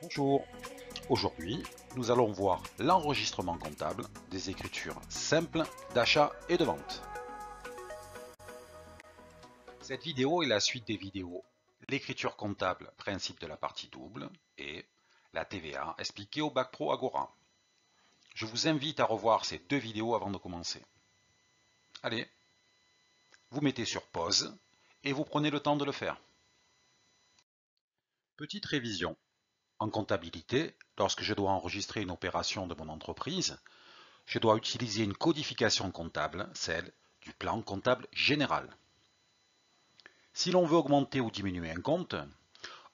Bonjour, aujourd'hui nous allons voir l'enregistrement comptable des écritures simples d'achat et de vente. Cette vidéo est la suite des vidéos l'écriture comptable, principe de la partie double et la TVA expliquée au Bac Pro Agora. Je vous invite à revoir ces deux vidéos avant de commencer. Allez, vous mettez sur pause et vous prenez le temps de le faire. Petite révision. En comptabilité, lorsque je dois enregistrer une opération de mon entreprise, je dois utiliser une codification comptable, celle du plan comptable général. Si l'on veut augmenter ou diminuer un compte,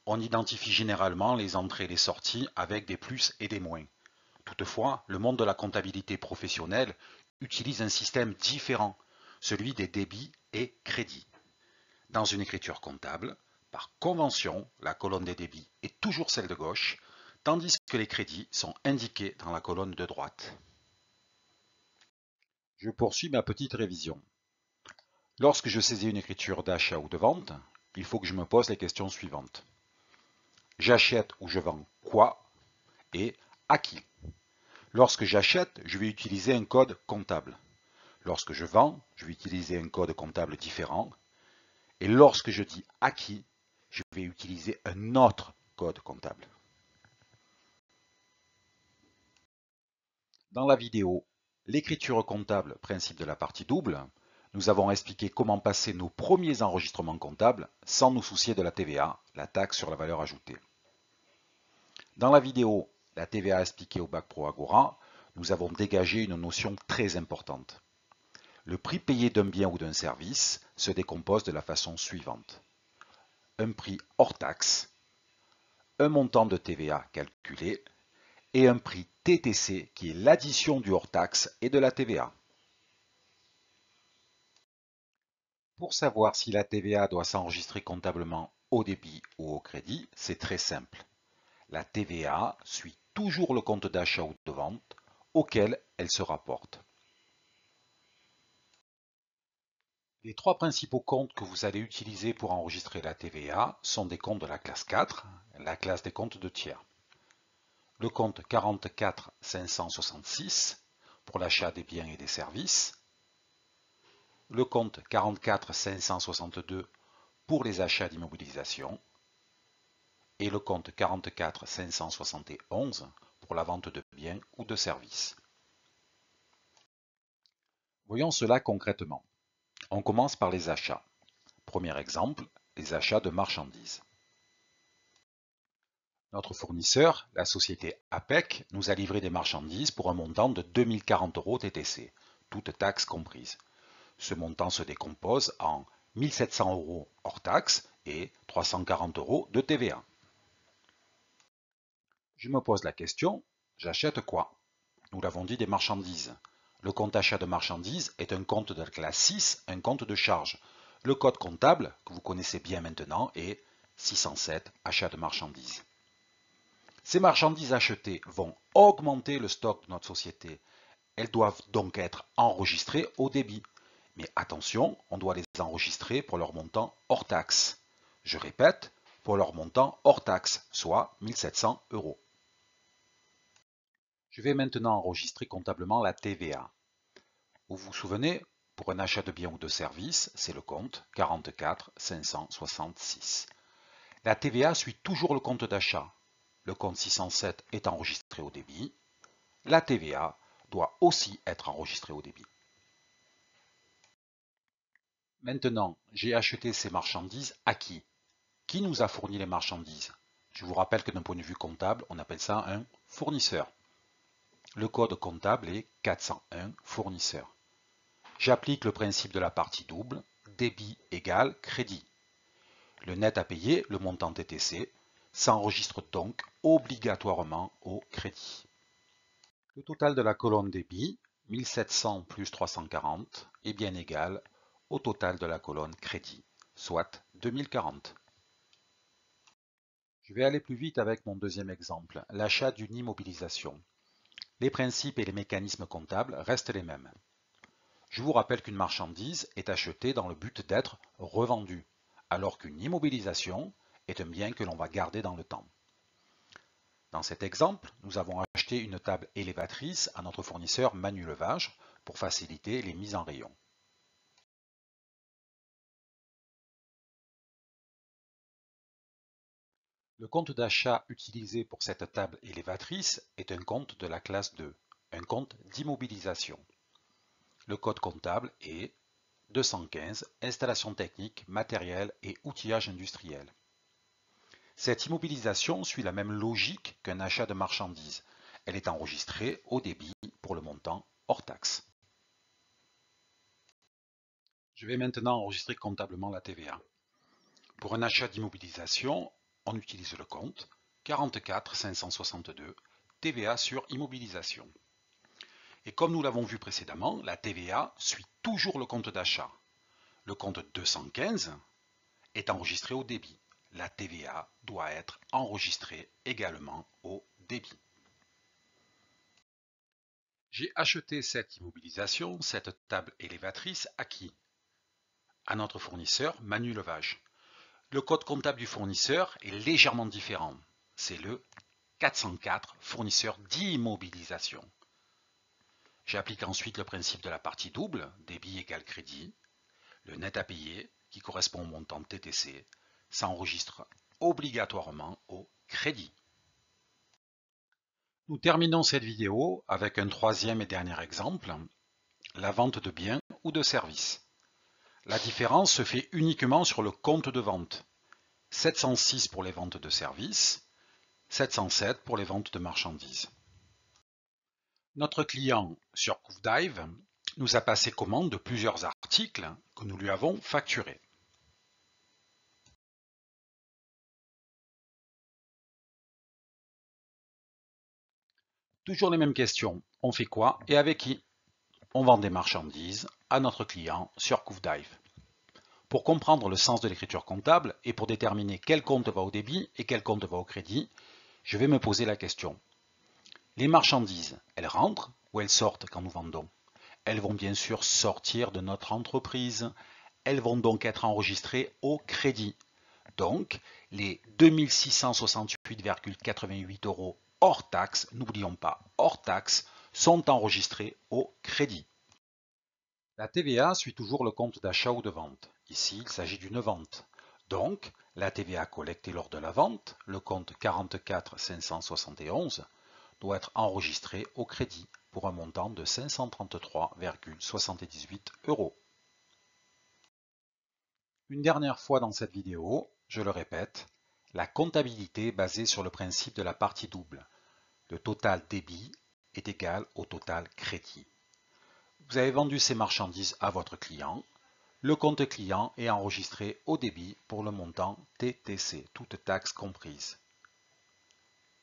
on identifie généralement les entrées et les sorties avec des plus et des moins. Toutefois, le monde de la comptabilité professionnelle utilise un système différent, celui des débits et crédits. Dans une écriture comptable, par convention, la colonne des débits est toujours celle de gauche, tandis que les crédits sont indiqués dans la colonne de droite. Je poursuis ma petite révision. Lorsque je saisis une écriture d'achat ou de vente, il faut que je me pose les questions suivantes. J'achète ou je vends quoi et à qui? Lorsque j'achète, je vais utiliser un code comptable. Lorsque je vends, je vais utiliser un code comptable différent. Et lorsque je dis à qui, je vais utiliser un autre code comptable. Dans la vidéo l'écriture comptable, principe de la partie double, nous avons expliqué comment passer nos premiers enregistrements comptables sans nous soucier de la TVA, la taxe sur la valeur ajoutée. Dans la vidéo la TVA expliquée au Bac Pro Agora, nous avons dégagé une notion très importante. Le prix payé d'un bien ou d'un service se décompose de la façon suivante. Un prix hors taxe, un montant de TVA calculé et un prix TTC qui est l'addition du hors taxe et de la TVA. Pour savoir si la TVA doit s'enregistrer comptablement au débit ou au crédit, c'est très simple. La TVA suit toujours le compte d'achat ou de vente auquel elle se rapporte. Les trois principaux comptes que vous allez utiliser pour enregistrer la TVA sont des comptes de la classe 4, la classe des comptes de tiers. Le compte 44 566 pour l'achat des biens et des services. Le compte 44 562 pour les achats d'immobilisation. Et le compte 44 571 pour la vente de biens ou de services. Voyons cela concrètement. On commence par les achats. Premier exemple, les achats de marchandises. Notre fournisseur, la société APEC, nous a livré des marchandises pour un montant de 2040 € TTC, toutes taxes comprises. Ce montant se décompose en 1700 € hors taxes et 340 € de TVA. Je me pose la question, j'achète quoi? Nous l'avons dit, des marchandises. Le compte achat de marchandises est un compte de la classe 6, un compte de charge. Le code comptable, que vous connaissez bien maintenant, est 607, achat de marchandises. Ces marchandises achetées vont augmenter le stock de notre société. Elles doivent donc être enregistrées au débit. Mais attention, on doit les enregistrer pour leur montant hors taxe. Je répète, pour leur montant hors taxe, soit 1700 €. Je vais maintenant enregistrer comptablement la TVA. Vous vous souvenez, pour un achat de biens ou de services, c'est le compte 44 566. La TVA suit toujours le compte d'achat. Le compte 607 est enregistré au débit. La TVA doit aussi être enregistrée au débit. Maintenant, j'ai acheté ces marchandises à qui? Qui nous a fourni les marchandises? Je vous rappelle que d'un point de vue comptable, on appelle ça un fournisseur. Le code comptable est 401 fournisseur. J'applique le principe de la partie double, débit égale crédit. Le net à payer, le montant TTC, s'enregistre donc obligatoirement au crédit. Le total de la colonne débit, 1700 plus 340, est bien égal au total de la colonne crédit, soit 2040. Je vais aller plus vite avec mon deuxième exemple, l'achat d'une immobilisation. Les principes et les mécanismes comptables restent les mêmes. Je vous rappelle qu'une marchandise est achetée dans le but d'être revendue, alors qu'une immobilisation est un bien que l'on va garder dans le temps. Dans cet exemple, nous avons acheté une table élévatrice à notre fournisseur Manu Levage pour faciliter les mises en rayon. Le compte d'achat utilisé pour cette table élévatrice est un compte de la classe 2, un compte d'immobilisation. Le code comptable est 215, installation technique, matériel et outillage industriel. Cette immobilisation suit la même logique qu'un achat de marchandises. Elle est enregistrée au débit pour le montant hors taxe. Je vais maintenant enregistrer comptablement la TVA. Pour un achat d'immobilisation, on utilise le compte 44 562 TVA sur immobilisation. Et comme nous l'avons vu précédemment, la TVA suit toujours le compte d'achat. Le compte 215 est enregistré au débit. La TVA doit être enregistrée également au débit. J'ai acheté cette immobilisation, cette table élévatrice, à qui? À notre fournisseur Manu Levage. Le code comptable du fournisseur est légèrement différent. C'est le 404, fournisseur d'immobilisation. J'applique ensuite le principe de la partie double, débit égale crédit. Le net à payer, qui correspond au montant TTC, s'enregistre obligatoirement au crédit. Nous terminons cette vidéo avec un troisième et dernier exemple, la vente de biens ou de services. La différence se fait uniquement sur le compte de vente. 706 pour les ventes de services, 707 pour les ventes de marchandises. Notre client sur CouvDive nous a passé commande de plusieurs articles que nous lui avons facturés. Toujours les mêmes questions. On fait quoi et avec qui? On vend des marchandises à notre client sur CouvDive. Pour comprendre le sens de l'écriture comptable et pour déterminer quel compte va au débit et quel compte va au crédit, je vais me poser la question. Les marchandises, elles rentrent ou elles sortent quand nous vendons? Elles vont bien sûr sortir de notre entreprise. Elles vont donc être enregistrées au crédit. Donc, les 2668,88 € hors taxe, n'oublions pas hors taxe, sont enregistrés au crédit. La TVA suit toujours le compte d'achat ou de vente. Ici, il s'agit d'une vente. Donc, la TVA collectée lors de la vente, le compte 44 571, doit être enregistré au crédit pour un montant de 533,78 €. Une dernière fois dans cette vidéo, je le répète, la comptabilité est basée sur le principe de la partie double. Le total débit est égal au total crédit. Vous avez vendu ces marchandises à votre client. Le compte client est enregistré au débit pour le montant TTC, toutes taxes comprises.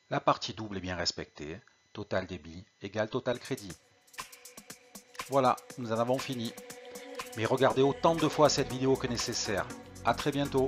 La partie double est bien respectée. Total débit égale total crédit. Voilà, nous en avons fini. Mais regardez autant de fois cette vidéo que nécessaire. À très bientôt.